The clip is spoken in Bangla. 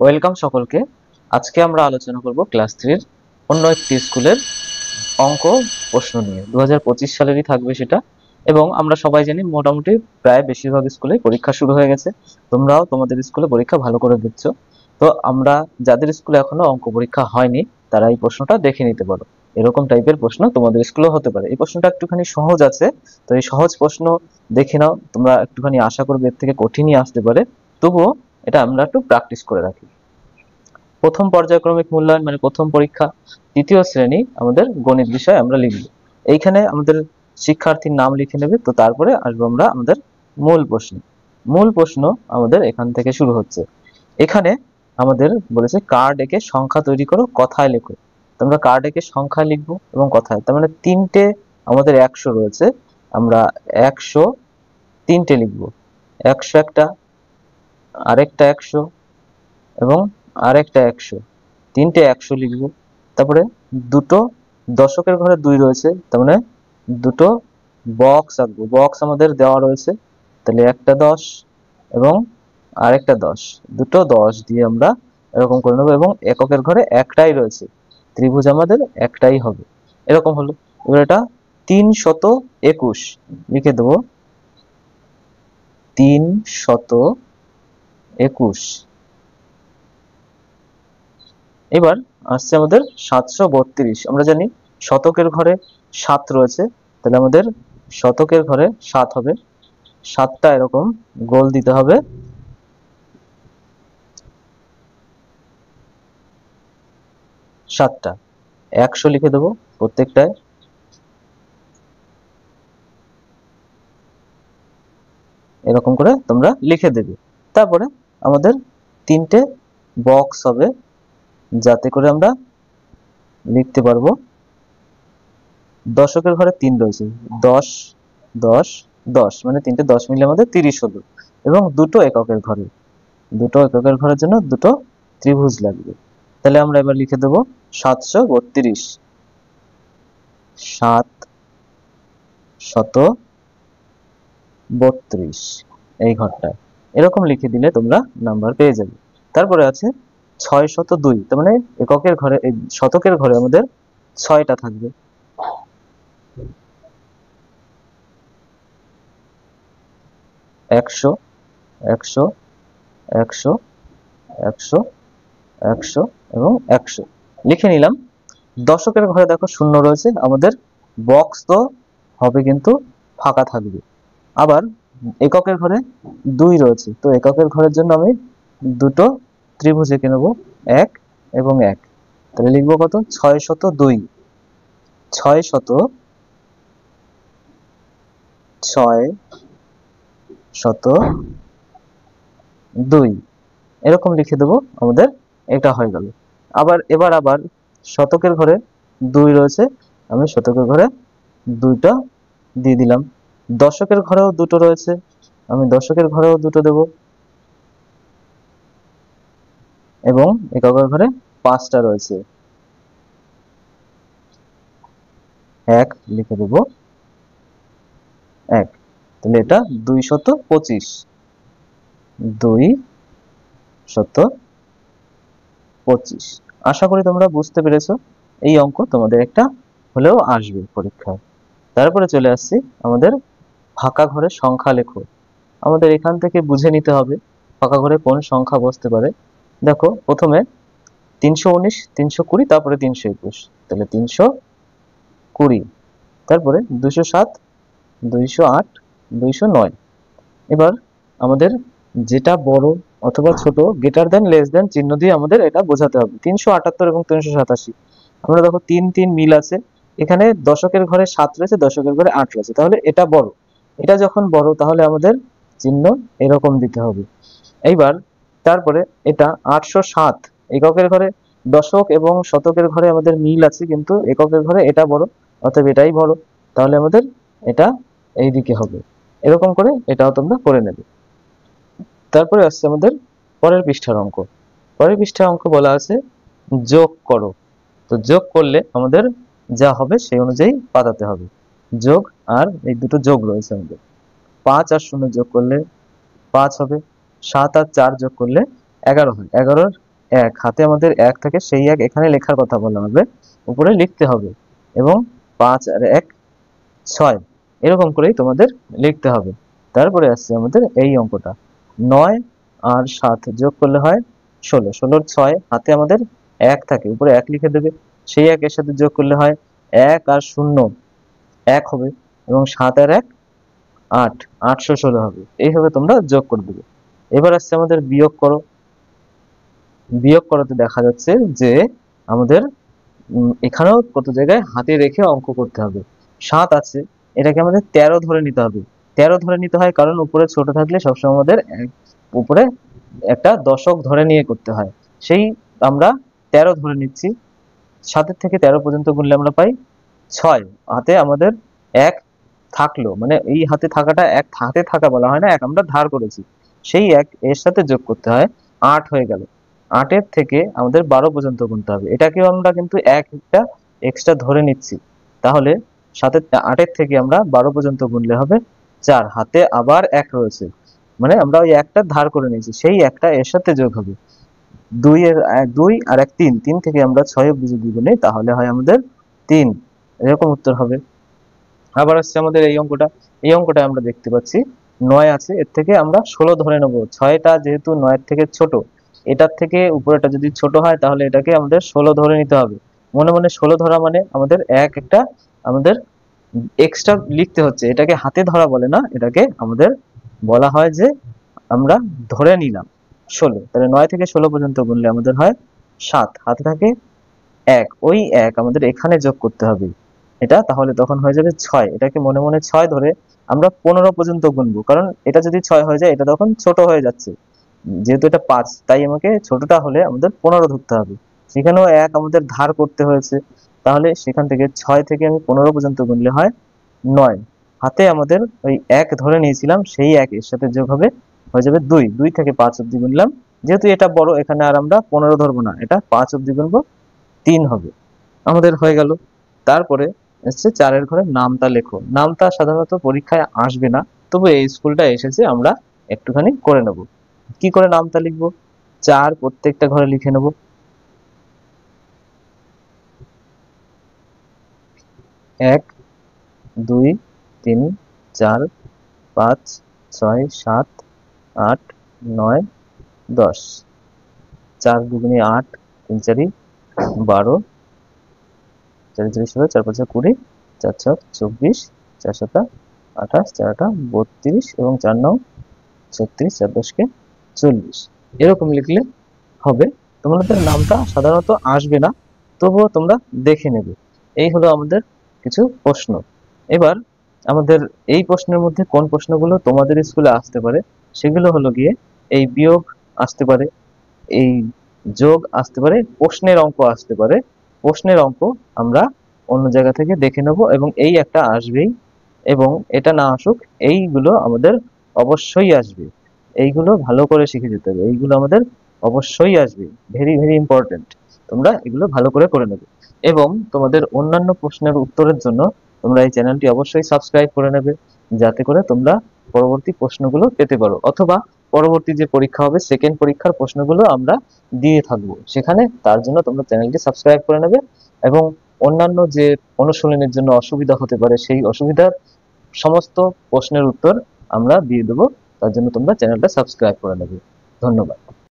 ওয়েলকাম সকলকে। আজকে আমরা আলোচনা করব ক্লাস 3 এর অন্য একটি স্কুলের অঙ্ক প্রশ্ন নিয়ে। 2025 সালেরই থাকবে সেটা। এবং আমরা সবাই জানি মোটামুটি প্রায় বেশিরভাগ স্কুলে পরীক্ষা শুরু হয়ে গেছে। তোমরাও তোমাদের স্কুলে পরীক্ষা ভালো করে দিচ্ছ। তো আমরা যাদের স্কুলে এখনো অঙ্ক পরীক্ষা হয়নি তারা এই প্রশ্নটা দেখে নিতে পারো। এরকম টাইপের প্রশ্ন তোমাদের স্কুলেও হতে পারে। এই প্রশ্নটা একটুখানি সহজ আছে, তো এই সহজ প্রশ্ন দেখে নাও। তোমরা একটুখানি আশা করবে এর থেকে কঠিনই আসতে পারে, তবুও এটা আমরা একটু প্র্যাকটিস করে রাখি। প্রথম পর্যায়ক্রমিক মূল্যায়ন মানে প্রথম পরীক্ষা, তৃতীয় শ্রেণী আমাদের গণিত বিষয় আমরা লিখব। এইখানে আমাদের শিক্ষার্থীর নাম লিখে নেবে। তো তারপরে আসবো আমরা আমাদের মূল প্রশ্ন। মূল প্রশ্ন আমাদের এখান থেকে শুরু হচ্ছে। এখানে আমাদের বলেছে কার্ড এঁকে সংখ্যা তৈরি করো, কথায় লেখো। তোমরা কার্ড এঁকে সংখ্যা লিখবো এবং কথায়, তার মানে তিনটে আমাদের 100 রয়েছে। আমরা 100 তিনটে লিখবো। 100 একটা, আরেকটা 100 এবং আরেকটা 100, তিনটে 100 লিখবো। তারপরে দুটো দশকের ঘরে 2 রয়েছে, তার মানে দুটো বক্স আঁকবো। বক্স আমাদের দেওয়া রয়েছে, তাহলে একটা 10 এবং আরেকটা 10, দুটো 10 দিয়ে আমরা এরকম করে নেবো। এবং এককের ঘরে একটাই রয়েছে, ত্রিভুজ আমাদের একটাই হবে। এরকম হলো। এবার এটা 321 লিখে দেবো। 321। এবার আসছে আমাদের 732। আমরা জানি শতকের ঘরে 7 রয়েছে, তাহলে আমাদের শতকের ঘরে 7 হবে। 7টা এরকম গোল দিতে হবে। 7টা 100 লিখে দেবো প্রত্যেকটায়। এরকম করে তোমরা লিখে দেবে। তারপরে আমাদের তিনটে বক্স হবে, যাতে করে আমরা লিখতে পারবো। দশকের ঘরে 3 রয়েছে, 10 10 10, মানে তিনটে 10 মিলে আমাদের 30 হলো। এবং দুটো এককের ঘরের জন্য দুটো ত্রিভুজ লাগবে। তাহলে আমরা এবার লিখে দেবো 732। 732 এই ঘরটায় এরকম লিখে দিলে তোমরা নাম্বার পেয়ে যাবে। তারপরে আছে 602, তার মানে এককের ঘরে, এই শতকের ঘরে আমাদের 6টা থাকবে। 100 100 100 100 100 এবং 100 লিখে নিলাম। দশকের ঘরে দেখো 0 রয়েছে, আমাদের বক্স তো হবে কিন্তু ফাঁকা থাকবে। আবার এককের ঘরে 2 রয়েছে, তো এককের ঘরের জন্য আমি দুটো ত্রিভুজ এঁকে নেবো, 1 এবং 1। তাহলে লিখবো কত? 602। 602 এরকম লিখে দেবো আমাদের। এটা হয়ে গেল। এবার শতকের ঘরে 2 রয়েছে, আমি শতকের ঘরে 2টা দিয়ে দিলাম। দশকের ঘরেও 2টো রয়েছে, আমি দশকের ঘরেও 2টো দেব। এবং এককের ঘরে 5টা রয়েছে, 1 লিখে দেব। 1, তাহলে এটা 225। 225। আশা করি তোমরা বুঝতে পেরেছো। এই অঙ্ক তোমাদের একটা হলেও আসবে পরীক্ষায়। তারপরে চলে আসছি আমাদের ফাঁকা ঘরে সংখ্যা লেখো। আমাদের এখান থেকে বুঝে নিতে হবে ফাঁকা ঘরে কোন সংখ্যা বসতে পারে। দেখো প্রথমে 319, 320, তারপরে 321, তাহলে 320। তারপরে 207, 208, 209। এবার আমাদের যেটা বড় অথবা ছোট, গ্রেটার দেন লেস দেন চিহ্ন দিয়ে আমাদের এটা বোঝাতে হবে। 378 এবং 387, আমরা দেখো 3 3 মিল আছে। এখানে দশকের ঘরে 7 রয়েছে, দশকের ঘরে 8 রয়েছে, তাহলে এটা বড়। এটা যখন বড় তাহলে আমাদের চিহ্ন এরকম দিতে হবে। এইবার তারপরে এটা 807, এককের ঘরে দশক এবং শতকের ঘরে আমাদের মিল আছে, কিন্তু এককের ঘরে এটা বড়, অতএব এটাই বড়, তাহলে আমাদের এটা এই দিকে হবে। এরকম করে এটাও তোমরা করে নেবে। তারপরে আসছে আমাদের পরের পৃষ্ঠার অঙ্ক। পরের পৃষ্ঠার অঙ্ক বলা আছে যোগ করো। তো যোগ করলে আমাদের যা হবে সেই অনুযায়ী পাতাতে হবে। যোগ, আর এই দুটো যোগ রয়েছে আমাদের। 5 আর 0 যোগ করলে 5 হবে। 7 আর 4 যোগ করলে 11 হয়, 11-র 1 হাতে আমাদের 1 থাকে, সেই 1 এখানে লেখার কথা বলা হবে, উপরে লিখতে হবে। এবং 5 আর 1 6, এরকম করেই তোমাদের লিখতে হবে। তারপরে আসছে আমাদের এই অঙ্কটা, 9 আর 7 যোগ করলে হয় 16, 16-র 6 হাতে আমাদের 1 থাকে, উপরে 1 লিখে দেবে, সেই 1 এর সাথে যোগ করলে হয় 1 আর 0 1 হবে, এবং 7 আর 1 8, 816 হবে। এইভাবে তোমরা যোগ করে দেবে। এবার আসছে আমাদের বিয়োগ করো। বিয়োগ করাতে দেখা যাচ্ছে যে আমাদের এখানেও কত জায়গায় হাতে রেখে অঙ্ক করতে হবে। 7 আছে, এটাকে আমাদের 13 ধরে নিতে হবে। 13 ধরে নিতে হয় কারণ উপরে ছোট থাকলে সবসময় আমাদের উপরে একটা দশক ধরে নিয়ে করতে হয়। সেই আমরা 13 ধরে নিচ্ছি। 7 থেকে 13 পর্যন্ত গুনলে আমরা পাই 6। হাতে আমাদের 1 থাকলো, মানে এই হাতে থাকাটা 1 হাতে থাকা বলা হয় না, 1 আমরা ধার করেছি, সেই 1 এর সাথে যোগ করতে হয়, 8 হয়ে গেল। 8 এর থেকে আমাদের 12 পর্যন্ত গুনতে হবে, এটাকেও আমরা কিন্তু একটা এক্সট্রা ধরে নিচ্ছি। তাহলে 8 এর থেকে আমরা 12 পর্যন্ত গুনলে হবে 4, হাতে আবার 1 রয়েছে, মানে আমরা ওই একটা ধার করে নিয়েছি, সেই একটা এর সাথে যোগ হবে। 2 আর 1 3, 3 থেকে আমরা 6 অব্দি যদি গুনি তাহলে হয় আমাদের 3, এরকম উত্তর হবে। আবার আসছে আমাদের এই অঙ্কটা, এই অঙ্কটা আমরা দেখতে পাচ্ছি 9 আছে, এর থেকে আমরা 16 ধরে নেব। 6টা যেহেতু 9 এর থেকে ছোট, এটার থেকে উপরেটা যদি ছোট হয় তাহলে এটাকে আমাদের 16 ধরে নিতে হবে। মনে মনে 16 ধরা মানে আমাদের একটা আমাদের এক্সট্রা লিখতে হচ্ছে, এটাকে হাতে ধরা বলে না, এটাকে আমাদের বলা হয় যে আমরা ধরে নিলাম 16। তাহলে 9 থেকে 16 পর্যন্ত গুনলে আমাদের হয় 7, হাতে থাকে 1, ওই 1 আমাদের এখানে যোগ করতে হবে এটা, তাহলে তখন হয়ে যাবে 6। এটাকে মনে মনে 6 ধরে আমরা 15 পর্যন্ত গুনবো, কারণ এটা যদি 6 হয়ে যায় এটা তখন ছোট হয়ে যাচ্ছে, যেহেতু এটা 5, তাই আমাকে ছোটটা হলে আমাদের 15 ধরতে হবে। সেখানেও 1 আমাদের ধার করতে হয়েছে, তাহলে সেখান থেকে 6 থেকে আমি 15 পর্যন্ত গুনলে হয় 9। হাতে আমাদের ওই 1 ধরে নিয়েছিলাম, সেই 1 এর সাথে যোগ হবে, হয়ে যাবে 2। 2 থেকে 5 অব্দি গুনলাম, যেহেতু এটা বড় এখানে আর আমরা 15 ধরবো না, এটা 5 অব্দি গুনবো, 3 হবে, আমাদের হয়ে গেল। তারপরে এসছে 4-এর ঘরে নামতা লেখো। নামতা সাধারণত পরীক্ষায় আসবে না, তবু এই স্কুলটা এসেছে, আমরা একটুখানি করে নেব। কি করে নামতা লিখবো? 4 প্রত্যেকটা ঘরে লিখে নেব। 1 2 3 4 5 6 7 8 9 10, 4 দুগুণে 8, 3 4 12, 4 4 16, 4 5 20, 4 6 24, 4 7 28, 4 8 32 এবং 4 9 36, 4 10 40, এরকম লিখলে হবে। তোমাদের নামটা সাধারণত আসবে না, তবুও তোমরা দেখে নেবে। এই হলো আমাদের কিছু প্রশ্ন। এবার আমাদের এই প্রশ্নের মধ্যে কোন প্রশ্নগুলো তোমাদের স্কুলে আসতে পারে সেগুলো হলো গিয়ে এই বিয়োগ আসতে পারে, এই যোগ আসতে পারে, প্রশ্নের অঙ্ক আসতে পারে। প্রশ্নের অঙ্ক আমরা অন্য জায়গা থেকে দেখে নেব, এবং এই একটা আসবেই, এবং এটা না আসুক এইগুলো আমাদের অবশ্যই আসবে। এইগুলো ভালো করে শিখে যেতে হবে, এইগুলো আমাদের অবশ্যই আসবে, ভেরি ভেরি ইম্পর্টেন্ট। তোমরা এগুলো ভালো করে নেবে, এবং তোমাদের অন্যান্য প্রশ্নের উত্তরের জন্য তোমরা এই চ্যানেলটি অবশ্যই সাবস্ক্রাইব করে নেবে, যাতে করে তোমরা পরবর্তী প্রশ্নগুলো পেতে পারো, অথবা পরবর্তী যে পরীক্ষা হবে সেকেন্ড পরীক্ষার প্রশ্নগুলো আমরা দিয়ে থাকবো সেখানে, তার জন্য তোমরা চ্যানেলটি সাবস্ক্রাইব করে নেবে। এবং অন্যান্য যে অনুশীলনের জন্য অসুবিধা হতে পারে সেই অসুবিধার সমস্ত প্রশ্নের উত্তর আমরা দিয়ে দেবো, তার জন্য তোমরা চ্যানেলটা সাবস্ক্রাইব করে নেবে। ধন্যবাদ।